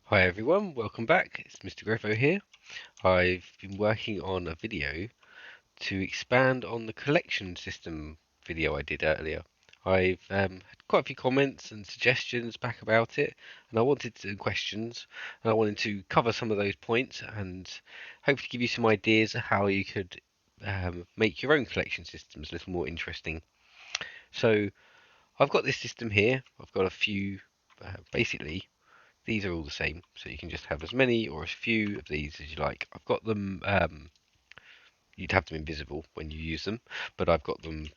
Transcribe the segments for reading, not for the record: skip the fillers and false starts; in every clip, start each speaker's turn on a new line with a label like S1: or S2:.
S1: Hi everyone, welcome back. It's Mr. Greffo here. I've been working on a video to expand on the collection system video I did earlier. I've had quite a few comments and suggestions back about it, and I wanted to questions, and I wanted to cover some of those points and hopefully give you some ideas of how you could make your own collection systems a little more interesting. So I've got this system here. I've got a few, basically these are all the same, so you can just have as many or as few of these as you like. I've got them, you'd have them invisible when you use them, but I've got them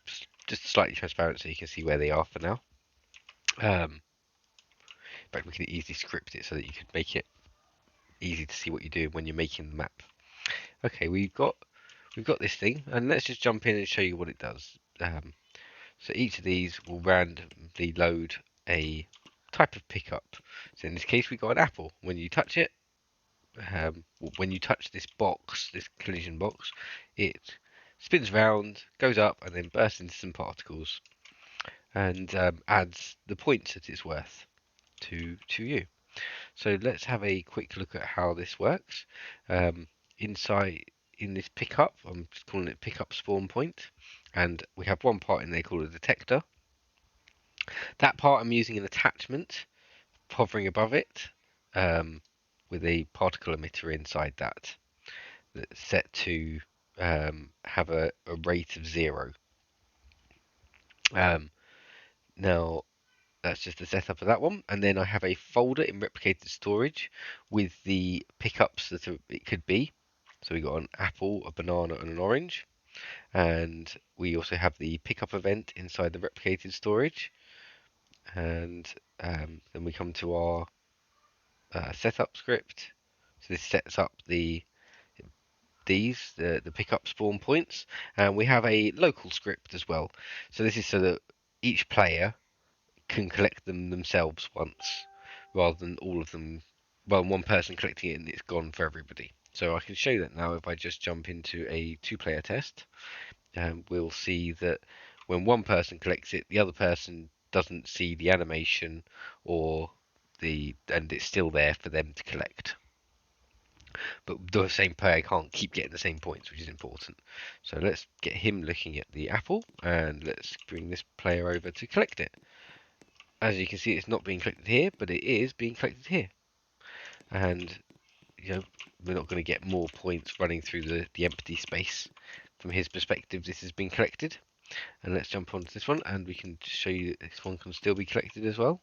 S1: just slightly transparent so you can see where they are for now. In fact, we can easily script it so that you can make it easy to see what you're doing when you're making the map. Okay, we've got this thing, and let's just jump in and show you what it does. So each of these will randomly load a type of pickup. So in this case, we've got an apple. When you touch it, when you touch this box, this collision box, it spins round, goes up, and then bursts into some particles, and adds the points that it's worth to you. So let's have a quick look at how this works. Inside in this pickup, I'm just calling it pickup spawn point, and we have one part in there called a detector. That part I'm using an attachment hovering above it, with a particle emitter inside that. That's set to have a rate of 0. Um, Now that's just the setup of that one, and then I have a folder in replicated storage with the pickups that it could be. So we got an apple, a banana, and an orange, and we also have the pickup event inside the replicated storage, and then we come to our setup script. So this sets up the pickup spawn points, and we have a local script as well. So this is so that each player can collect them themselves once, rather than all of them. Well, one person collecting it and it's gone for everybody. So I can show that now if I just jump into a two-player test. We'll see that when one person collects it, the other person doesn't see the animation and it's still there for them to collect. But the same player can't keep getting the same points, which is important. So let's get him looking at the apple, and let's bring this player over to collect it. As you can see, it's not being collected here, but it is being collected here. And we're not going to get more points running through the empty space. From his perspective, this has been collected. And let's jump onto this one, and we can show you that this one can still be collected as well.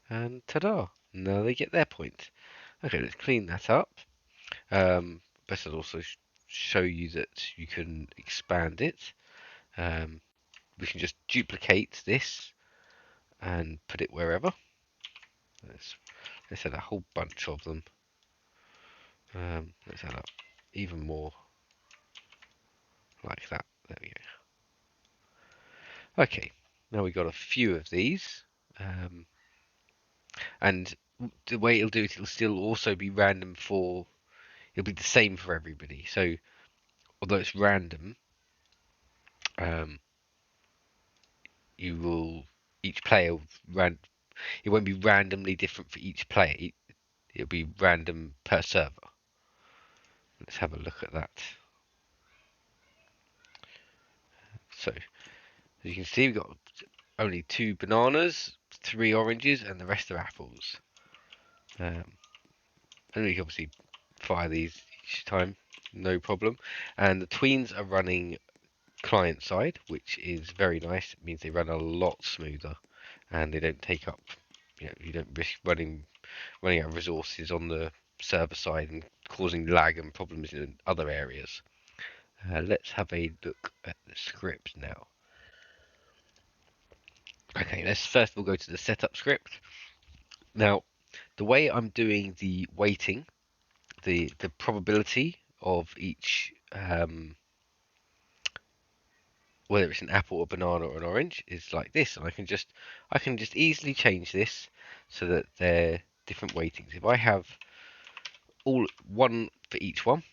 S1: And ta-da! Now they get their point. Okay, let's clean that up. Best I'd also show you that you can expand it. We can just duplicate this and put it wherever. Let's add a whole bunch of them. Let's add up even more like that. There we go. Okay, now we've got a few of these. And the way it'll do it, it'll still also be random for. It'll be the same for everybody. So although it's random, um, each player it won't be randomly different for each player. It'll be random per server. Let's have a look at that. So, as you can see, we've got only 2 bananas, 3 oranges, and the rest are apples. And we can obviously fire these each time, no problem. And the tweens are running client side, which is very nice. It means they run a lot smoother, and they don't take up. You don't risk running out of resources on the server side and causing lag and problems in other areas. Let's have a look at the script now. Okay, let's first of all go to the setup script. Now, the way I'm doing the weighting, the probability of each, whether it's an apple, a banana, or an orange, is like this, and I can just easily change this so that they're different weightings. If I have all one for each one,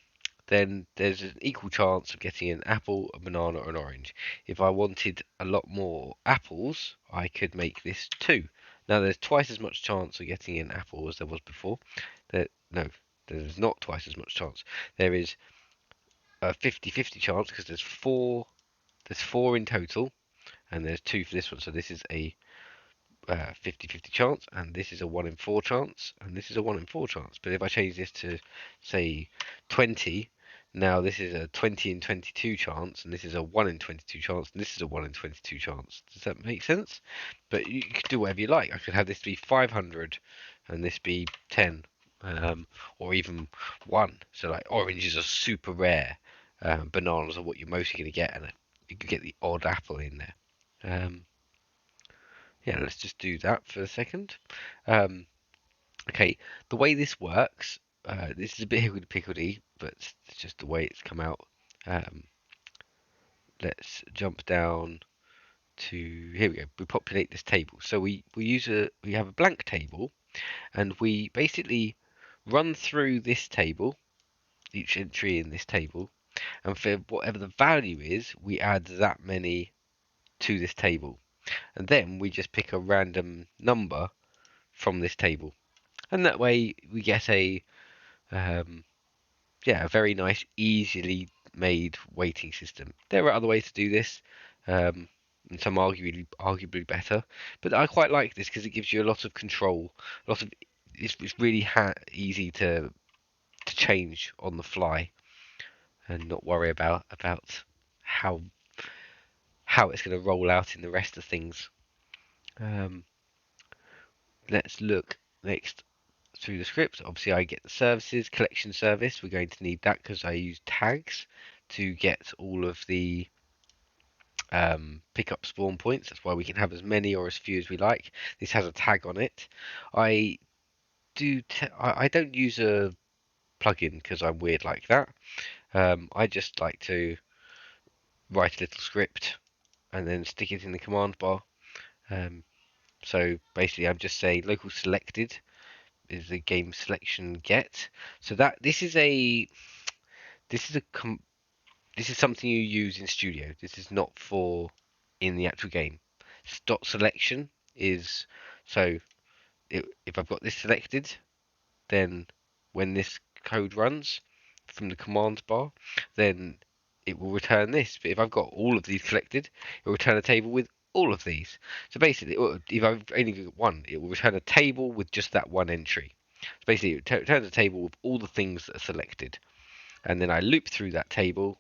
S1: then there's an equal chance of getting an apple, a banana, or an orange. If I wanted a lot more apples, I could make this 2. Now there's twice as much chance of getting an apple as there was before. No, there's not twice as much chance. There is a 50-50 chance because there's four in total, and there's two for this one. So this is a 50-50 chance, and this is a 1 in 4 chance, and this is a 1 in 4 chance. But if I change this to, say, 20, now this is a 20 in 22 chance, and this is a 1 in 22 chance, and this is a 1 in 22 chance. Does that make sense? But you can do whatever you like. I could have this be 500, and this be 10, or even 1. So like oranges are super rare. Bananas are what you're mostly going to get, and you could get the odd apple in there. Yeah, let's just do that for a second. Okay, the way this works, this is a bit higgledy-piggledy, but it's just the way it's come out. Um, let's jump down to here we go. We populate this table. So we have a blank table, and we basically run through this table, each entry in this table, and for whatever the value is, we add that many to this table, and then we just pick a random number from this table. And that way we get um, a very nice, easily made weighting system. There are other ways to do this, and some arguably better, but I quite like this because it gives you a lot of control. It's really easy to change on the fly and not worry about how how it's going to roll out in the rest of things. Um, let's look next through the script. Obviously, I get the services, collection service. We're going to need that because I use tags to get all of the pick up spawn points. That's why we can have as many or as few as we like. This has a tag on it. I I don't use a plugin because I'm weird like that. I just like to write a little script and then stick it in the command bar. So basically, I'm just saying local selected is the game selection get. So that this is this is a this is something you use in Studio. This is not for in the actual game. Dot selection is so if I've got this selected, then when this code runs from the command bar, then it will return this. But if I've got all of these selected, it will return a table with all of these. So basically, if I've only got one, it will return a table with just that one entry. So basically, it returns a table with all the things that are selected. And then I loop through that table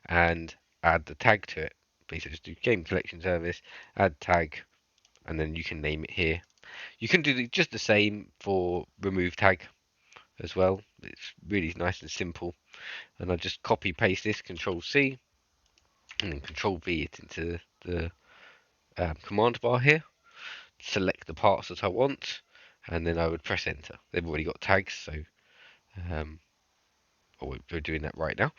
S1: and add the tag to it. Basically, just do game collection service, add tag, and then you can name it here. You can do just the same for remove tag as well. It's really nice and simple. And I just copy paste this, Control C, and then Control V it into the command bar here. Select the parts that I want, and then I would press enter. They've already got tags, so we're doing that right now.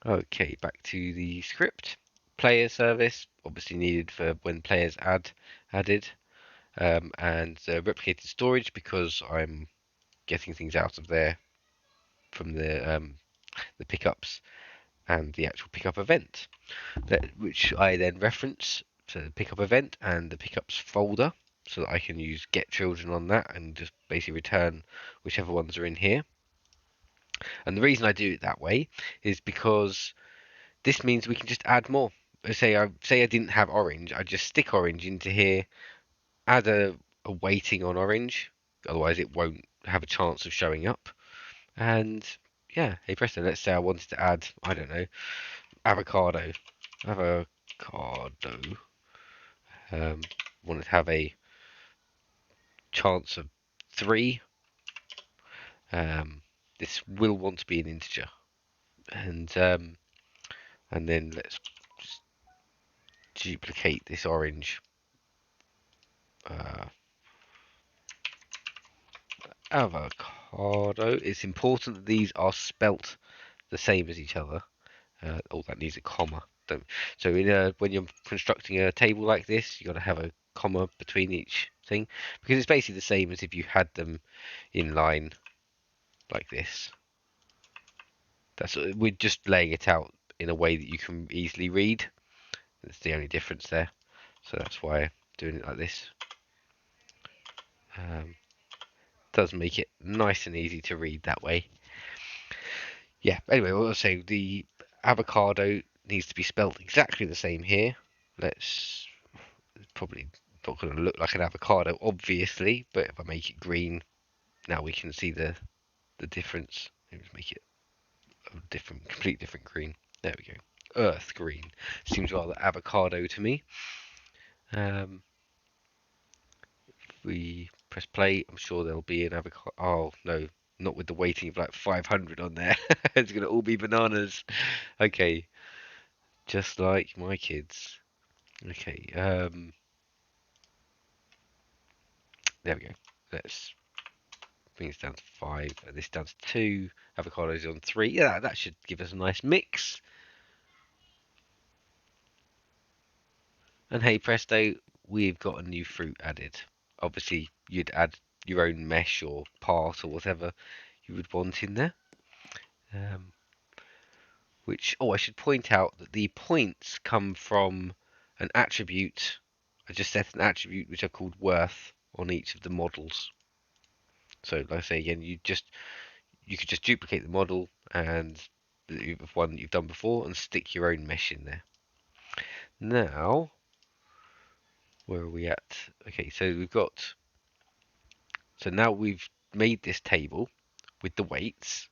S1: Okay, back to the script. Player service, obviously needed for when players added, and replicated storage because I'm getting things out of there from the pickups and the actual pickup event, which I then reference to the pickup event and the pickups folder, so that I can use get children on that and just basically return whichever ones are in here. And the reason I do it that way is because this means we can just add more. Say I didn't have orange, I just stick orange into here, add a weighting on orange, otherwise it won't have a chance of showing up. And yeah, hey presto, let's say I wanted to add, I don't know, avocado. Wanted to have a chance of 3. This will want to be an integer, and then let's just duplicate this orange avocado. It's important that these are spelt the same as each other. That needs a comma. So when you're constructing a table like this, you got to have a comma between each thing because it's basically the same as if you had them in line like this. We're just laying it out in a way that you can easily read. That's the only difference there. So that's why doing it like this. Does make it nice and easy to read that way. Yeah, anyway, what I was saying, the avocado needs to be spelled exactly the same here. It's probably not going to look like an avocado, obviously, but if I make it green, now we can see the difference. Maybe make it a different, complete different green. There we go. Earth green. Seems rather avocado to me. If we press play, I'm sure there'll be an avocado. Oh, no, not with the weighting of like 500 on there. It's going to all be bananas. Okay, just like my kids. Okay, there we go. Let's bring this down to 5 and this down to 2. Avocados on 3. Yeah, that should give us a nice mix. And hey presto, we've got a new fruit added. Obviously, you'd add your own mesh or part or whatever you would want in there. I should point out that the points come from an attribute. I just set an attribute which I've called worth on each of the models. So, like I say again, you could just duplicate the model and of one that you've done before and stick your own mesh in there. Now, where are we at? Okay, so now we've made this table with the weights.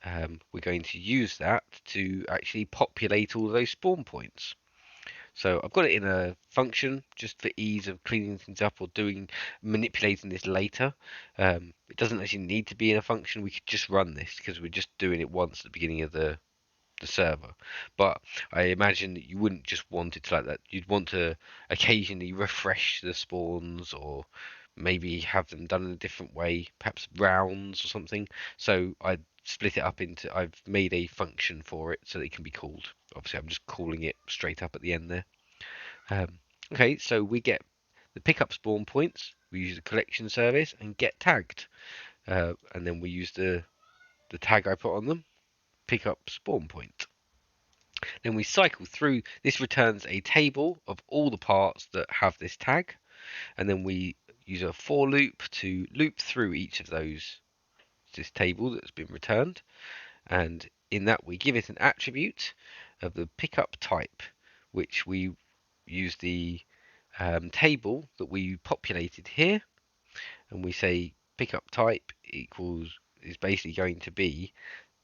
S1: We're going to use that to actually populate all those spawn points. So I've got it in a function just for ease of cleaning things up or manipulating this later. It doesn't actually need to be in a function. We could just run this because we're just doing it once at the beginning of the server. But I imagine that you wouldn't just want it like that. You'd want to occasionally refresh the spawns or maybe have them done in a different way, perhaps rounds or something. So I'd split it up into, I've made a function for it so that it can be called. Obviously, I'm just calling it straight up at the end there. Okay, so we get the pickup spawn points. We use the collection service and get tagged. And then we use the tag I put on them, pick up spawn point. Then we cycle through. This returns a table of all the parts that have this tag, and then we use a for loop to loop through each of this table that's been returned, and in that we give it an attribute of the pickup type, which we use the table that we populated here, and we say pickup type is basically going to be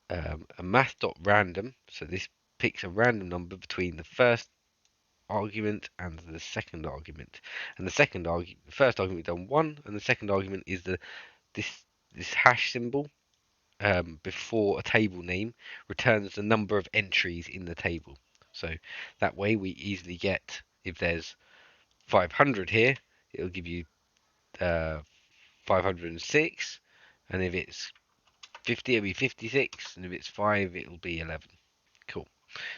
S1: a math.random. So this picks a random number between the first argument and the second argument. And the first argument we've done 1, and the second argument is this hash symbol before a table name returns the number of entries in the table. So that way we easily get, if there's 500 here, it'll give you 506, and if it's 50, it'll be 56, and if it's 5, it'll be 11. Cool.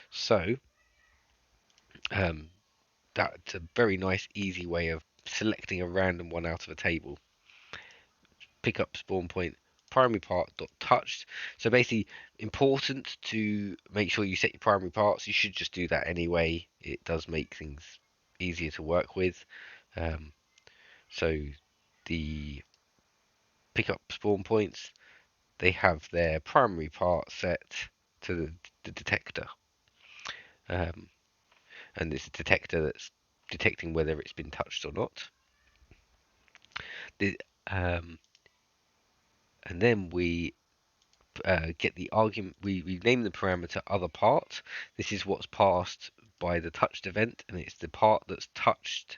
S1: So that's a very nice, easy way of selecting a random one out of a table. Pick up spawn point primary part dot touched. So basically, important to make sure you set your primary parts. You should just do that anyway. It does make things easier to work with. So the pickup spawn points, they have their primary part set to the detector. And it's a detector that's detecting whether it's been touched or not. And then we get the argument. We name the parameter other part. This is what's passed by the touched event, and it's the part that touched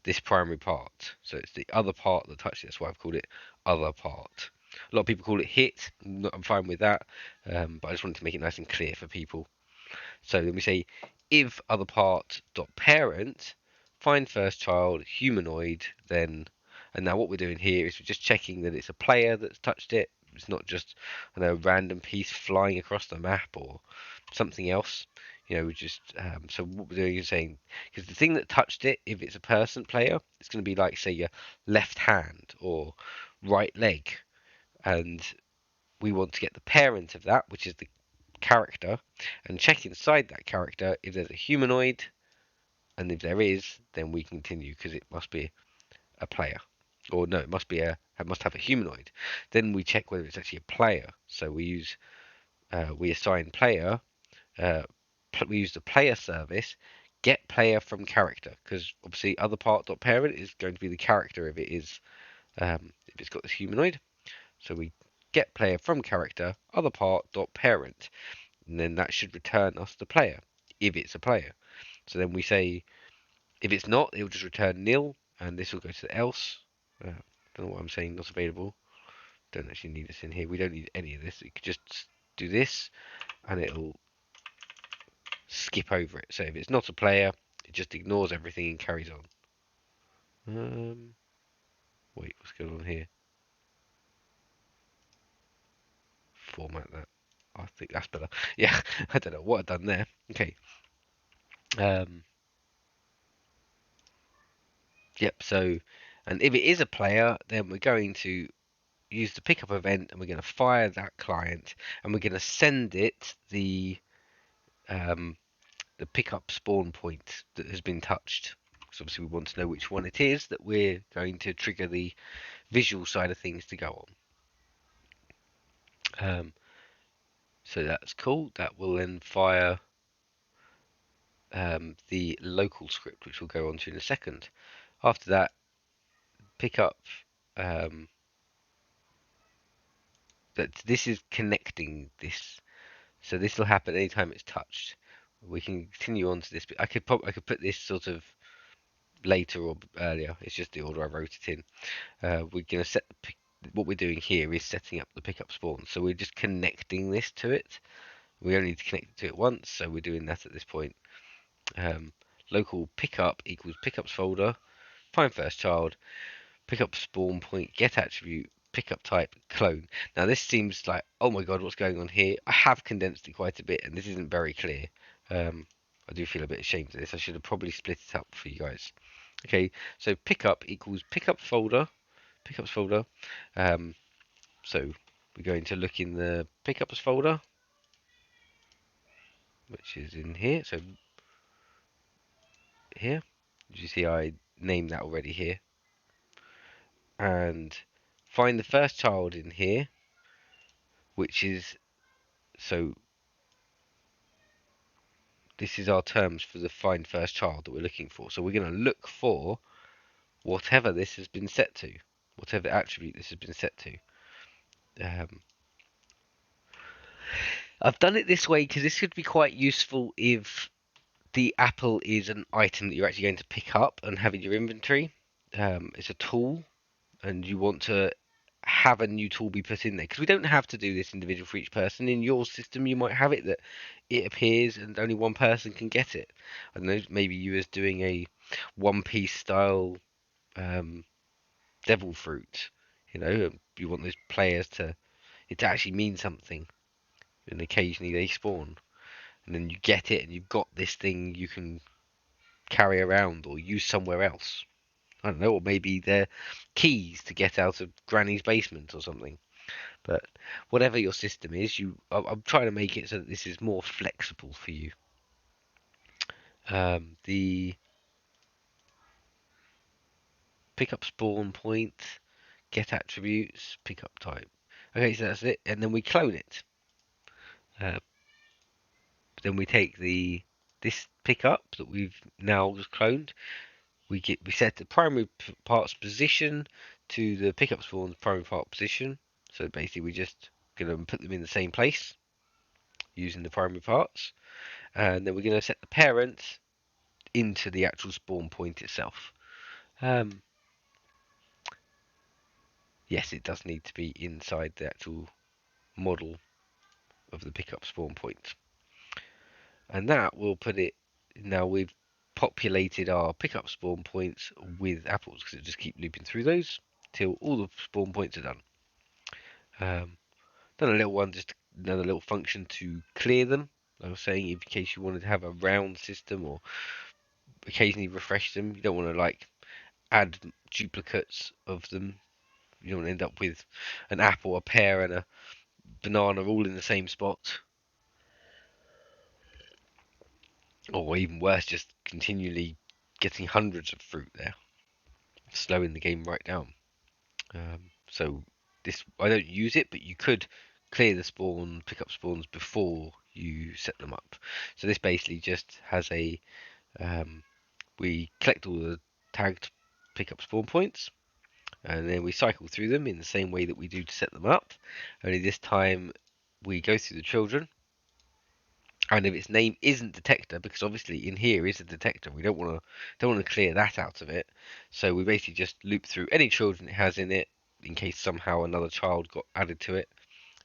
S1: this primary part. So it's the other part that touched it. That's why I've called it other part. A lot of people call it hit. I'm fine with that, but I just wanted to make it nice and clear for people. So then we say if other part dot parent find first child humanoid, then, and now what we're doing here is we're just checking that it's a player that's touched it. It's not just a random piece flying across the map or something else. We just so what we're doing is saying, because the thing that touched it, if it's a person player, it's going to be like, say, your left hand or right leg, and we want to get the parent of that, which is the character, and check inside that character if there's a humanoid and if there is, then we continue because it must be a player. Or no, it must be it must have a humanoid. Then we check whether it's actually a player. So we assign player, uh, we use the player service, get player from character, because obviously other part.parent is going to be the character if it's got this humanoid. So we get player from character, other part.parent, and then that should return us the player if it's a player. So then we say if it's not, it will just return nil, and this will go to else. Don't know what I'm saying. Not available. Don't actually need this in here. We don't need any of this. You could just do this, and it'll skip over it. So if it's not a player, it just ignores everything and carries on. Wait, what's going on here? Format that. I think that's better. Yeah, I don't know what I've done there. Okay. Um, yep. So, and if it is a player, then we're going to use the pickup event, and we're going to fire that client, and we're going to send it um, the pickup spawn point that has been touched. So obviously we want to know which one it is that we're going to trigger the visual side of things to go on. So that's cool. That will then fire the local script, which we'll go on to in a second. After that, pick up that this is connecting this. So this will happen anytime it's touched. We can continue on to this. But I could put this sort of later or earlier. It's just the order I wrote it in. We're going to set what we're doing here is setting up the pickup spawn. So we're just connecting this to it. We only need to connect it to it once, so we're doing that at this point. Local pickup equals pickups folder, find first child, pickup spawn point, get attribute, pickup type, clone. Now this seems like, oh my god, what's going on here? I have condensed it quite a bit, and this isn't very clear. I do feel a bit ashamed of this. I should have probably split it up for you guys. Okay, so pickup equals pickups folder. Um, so we're going to look in the pickups folder, which is in here. So here, as you see, I named that already here, and find the first child in here, which is so. This is our terms for the find first child that we're looking for. So we're going to look for whatever this has been set to, whatever attribute this has been set to. I've done it this way because this could be quite useful if the apple is an item that you're actually going to pick up and have in your inventory. It's a tool, and you want to have a new tool be put in there because we don't have to do this individual for each person. In your system, you might have it that it appears and only one person can get it. I don't know, maybe you was doing a One Piece style devil fruit. You want those players to it to actually mean something, and occasionally they spawn, and then you get it, and you've got this thing you can carry around or use somewhere else. I don't know, or maybe they're keys to get out of Granny's basement or something. But whatever your system is, I'm trying to make it so that this is more flexible for you. The pickup spawn point, get attributes, pickup type. Okay, so that's it, and then we clone it. Uh, then we take this pickup that we've now just cloned. We set the primary part's position to the pickup spawn's primary part position. So basically, we're just going to put them in the same place using the primary parts, and then we're going to set the parent into the actual spawn point itself. Yes, it does need to be inside the actual model of the pickup spawn point, and that will put it. Now we've populated our pickup spawn points with apples because it just keep looping through those till all the spawn points are done. Then a little one, just another little function to clear them. I was saying, in case you wanted to have a round system or occasionally refresh them, you don't want to like add duplicates of them. You don't want to end up with an apple, a pear, and a banana all in the same spot, or even worse, just continually getting hundreds of fruit there, slowing the game right down. So this, I don't use it, but you could clear the spawn, pick up spawns before you set them up. So this basically just has a we collect all the tagged pick up spawn points, and then we cycle through them in the same way that we do to set them up. Only this time we go through the children, and if its name isn't detector, because obviously in here is a detector, we don't want to clear that out of it. So we basically just loop through any children it has in it, in case somehow another child got added to it,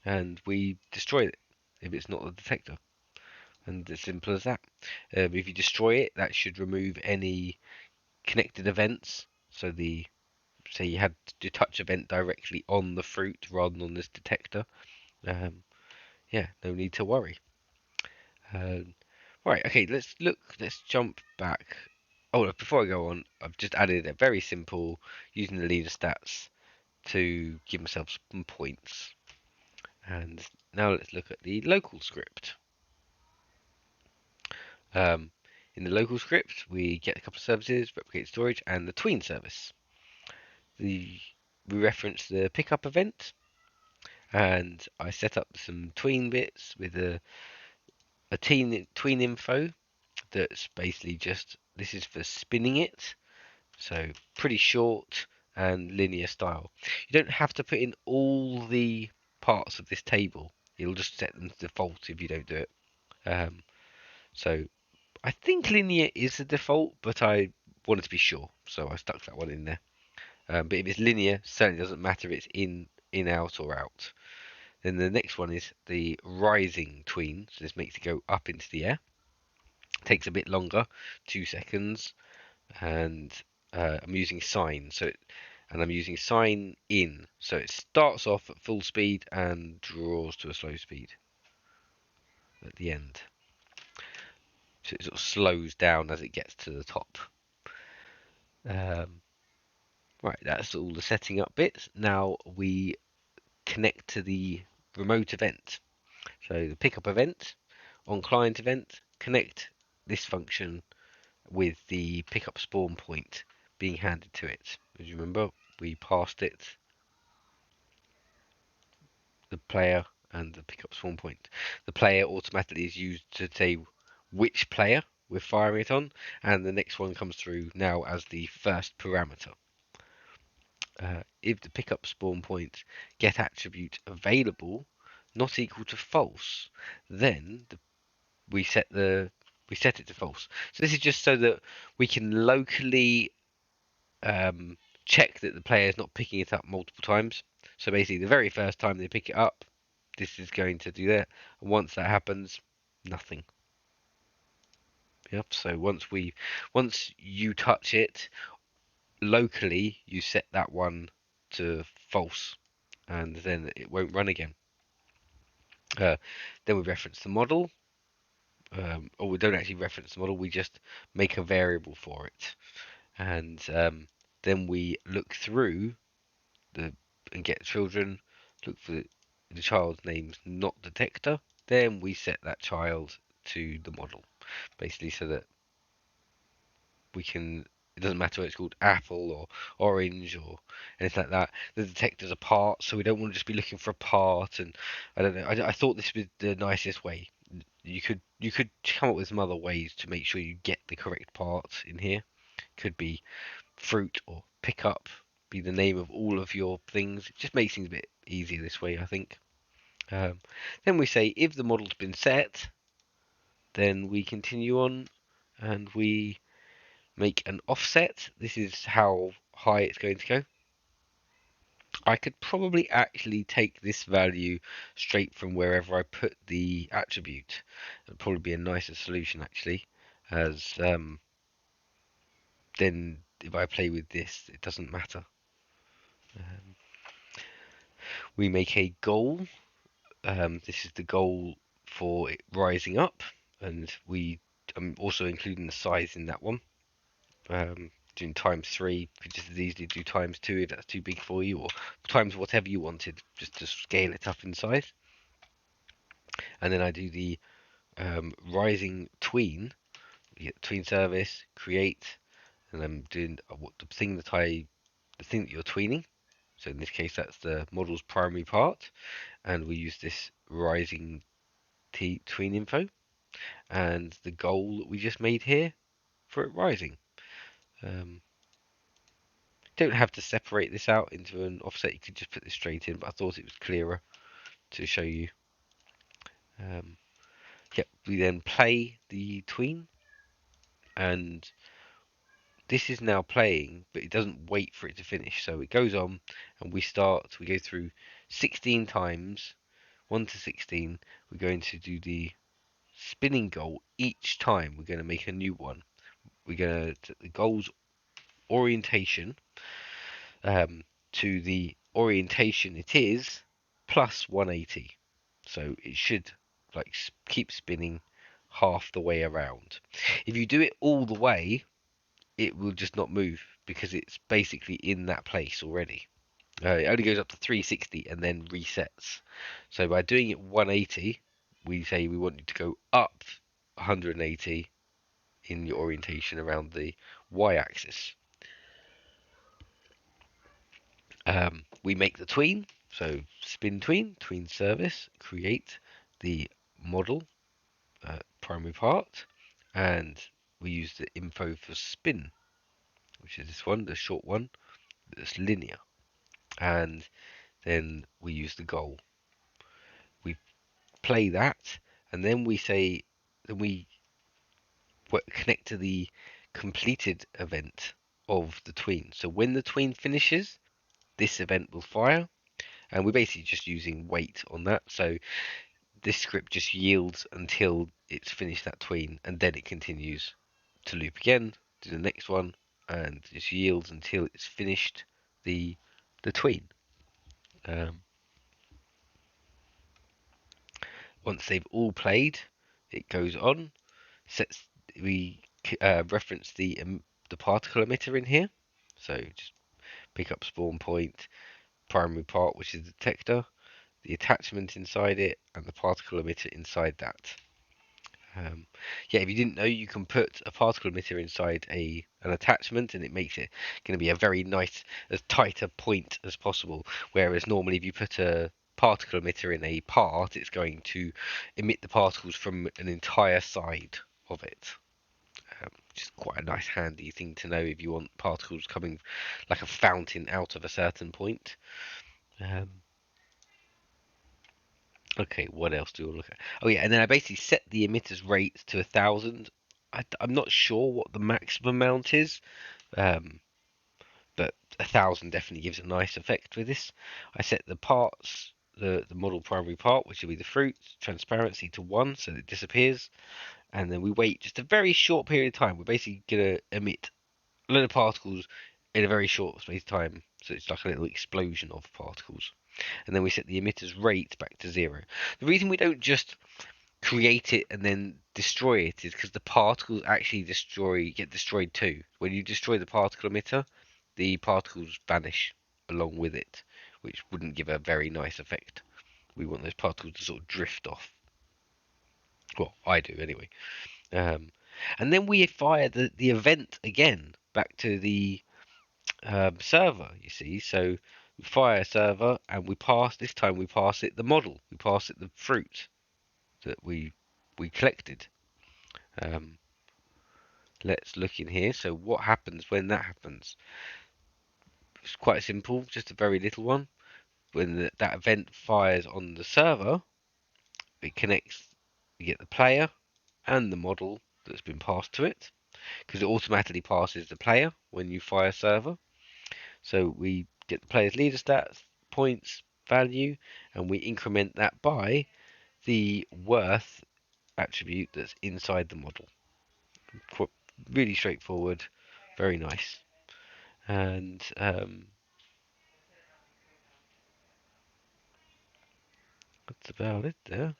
S1: and we destroy it if it's not a detector. And as simple as that. If you destroy it, that should remove any connected events. So the say you had the touch event directly on the fruit rather than on this detector. Um, yeah, no need to worry. Um, right, okay, let's look. Let's jump back. Oh, before I go on, I've just added a very simple using the leader stats to give myself some points. And now let's look at the local script. Um, in the local script, we get a couple of services, replicate storage, and the tween service. We reference the pickup event, and I set up some tween bits with a tween info that's basically just this is for spinning it, so pretty short and linear style. You don't have to put in all the parts of this table. It'll just set them to default if you don't do it. Um, so I think linear is the default, but I wanted to be sure, so I stuck that one in there. But if it's linear, certainly doesn't matter if it's in, out, or out. Then the next one is the rising tween, so this makes it go up into the air. Takes a bit longer, 2 seconds, and I'm using sign, and I'm using sign in, so it starts off at full speed and draws to a slow speed at the end. So it sort of slows down as it gets to the top. Um, right, that's all the setting up bits. Now we connect to the remote event. So the pickup event, on client event, connect this function with the pickup spawn point being handed to it. As you remember, we passed it the player and the pickup spawn point. The player automatically is used to say which player we're firing it on, and the next one comes through now as the first parameter. If the pickup spawn point get attribute available not equal to false, then we set it to false. So this is just so that we can locally check that the player is not picking it up multiple times. So basically, the very first time they pick it up, this is going to do that. And once that happens, nothing. Yep. So once you touch it locally, you set that one to false, and then it won't run again. Then we reference the model, or we don't actually reference the model. We just make a variable for it, and then we look through the and get children, look for the child's name's not detector, then we set that child to the model, basically so that we can, it doesn't matter whether it's called apple or orange or anything like that. The detector's a part, so we don't want to just be looking for a part. And I don't know. I thought this was the nicest way. You could come up with some other ways to make sure you get the correct parts in here. Could be fruit or pick up be the name of all of your things. It just makes things a bit easier this way, I think. Then we say if the model's been set, then we continue on and we make an offset. This is how high it's going to go. I could probably actually take this value straight from wherever I put the attribute. It would probably be a nicer solution actually, as then if I play with this, it doesn't matter. We make a goal. This is the goal for it rising up, and I'm also including the size in that one. Doing times 3, you could just as easily do times 2 if that's too big for you, or times whatever you wanted, just to scale it up in size. And then I do the rising tween. You get the tween service, create, and I'm doing the thing that you're tweening. So in this case, that's the model's primary part, and we use this rising tween info and the goal that we just made here for it rising. Um, don't have to separate this out into an offset. You could just put this straight in, but I thought it was clearer to show you. Yep, we then play the tween, and this is now playing, but it doesn't wait for it to finish. So it goes on, and we go through 16 times, 1 to 16. We're going to do the spinning goal each time. We're going to make a new one. We're going to the goal's orientation to the orientation it is plus 180. So it should like keep spinning half the way around. If you do it all the way, it will just not move because it's basically in that place already. It only goes up to 360 and then resets. So by doing it 180, we say we want you to go up 180 in your orientation around the y-axis. We make the tween, so spin tween service, create the model primary part, and we use the info for spin, which is this one, the short one, that's linear, and then we use the goal. We play that, and then we connect to the completed event of the tween. So when the tween finishes, this event will fire, and we're basically just using wait on that. So this script just yields until it's finished that tween, and then it continues to loop again, do the next one, and just yields until it's finished the tween. Once they've all played, it goes on. Sets we reference the particle emitter in here. So just pick up spawn point, primary part, which is the detector, the attachment inside it, and the particle emitter inside that. Yeah, if you didn't know, you can put a particle emitter inside an attachment, and it makes it going to be a very nice, as tight a point as possible. Whereas normally, if you put a particle emitter in a part, it's going to emit the particles from an entire side of it. Which is quite a nice, handy thing to know if you want particles coming like a fountain out of a certain point. Um, Okay, what else do we look at? Oh yeah, and then I basically set the emitter's rate to 1,000. I'm not sure what the maximum amount is, um, but 1,000 definitely gives a nice effect with this. I set the parts, the model primary part, which will be the fruit, transparency to 1, so it disappears, and then we wait just a very short period of time. We're basically gonna emit a lot of particles in a very short space of time, so it's like a little explosion of particles. And then we set the emitter's rate back to 0. The reason we don't just create it and then destroy it is because the particles actually get destroyed too. When you destroy the particle emitter, the particles vanish along with it, which wouldn't give a very nice effect. We want those particles to sort of drift off. Well, I do anyway. Um, and then we fire the event again back to the server, you see. So we fire a server and this time we pass it the model. We pass it the fruit that we collected. Um, let's look in here. So what happens when that happens? It's quite simple, just a very little one. When that event fires on the server, it connects, you get the player and the model that's been passed to it, because it automatically passes the player when you fire server. So we get the player's leader stats, points, value, and we increment that by the worth attribute that's inside the model. Really straightforward, very nice. And that's about it there.